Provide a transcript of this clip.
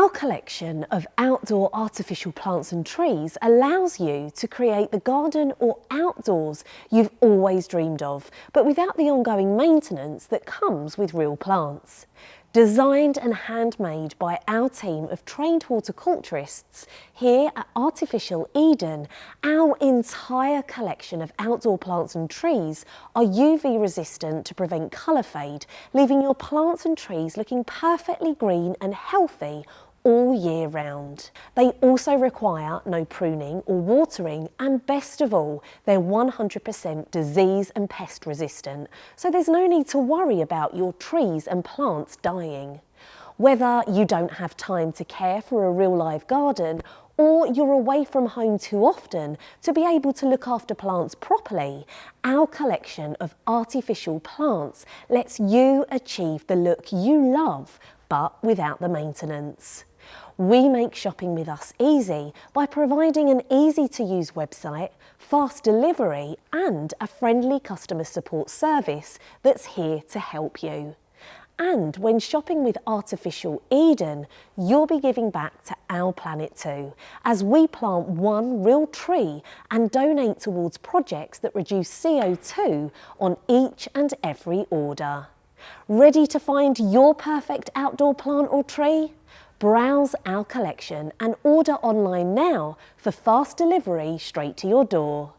Our collection of outdoor artificial plants and trees allows you to create the garden or outdoors you've always dreamed of, but without the ongoing maintenance that comes with real plants. Designed and handmade by our team of trained horticulturists here at Artificial Eden, our entire collection of outdoor plants and trees are UV resistant to prevent colour fade, leaving your plants and trees looking perfectly green and healthy all year round. They also require no pruning or watering, and best of all, they're 100% disease and pest resistant, so there's no need to worry about your trees and plants dying. Whether you don't have time to care for a real live garden, or you're away from home too often to be able to look after plants properly, our collection of artificial plants lets you achieve the look you love, but without the maintenance. We make shopping with us easy by providing an easy-to-use website, fast delivery and a friendly customer support service that's here to help you. And when shopping with Artificial Eden, you'll be giving back to our planet too, as we plant one real tree and donate towards projects that reduce CO2 on each and every order. Ready to find your perfect outdoor plant or tree? Browse our collection and order online now for fast delivery straight to your door.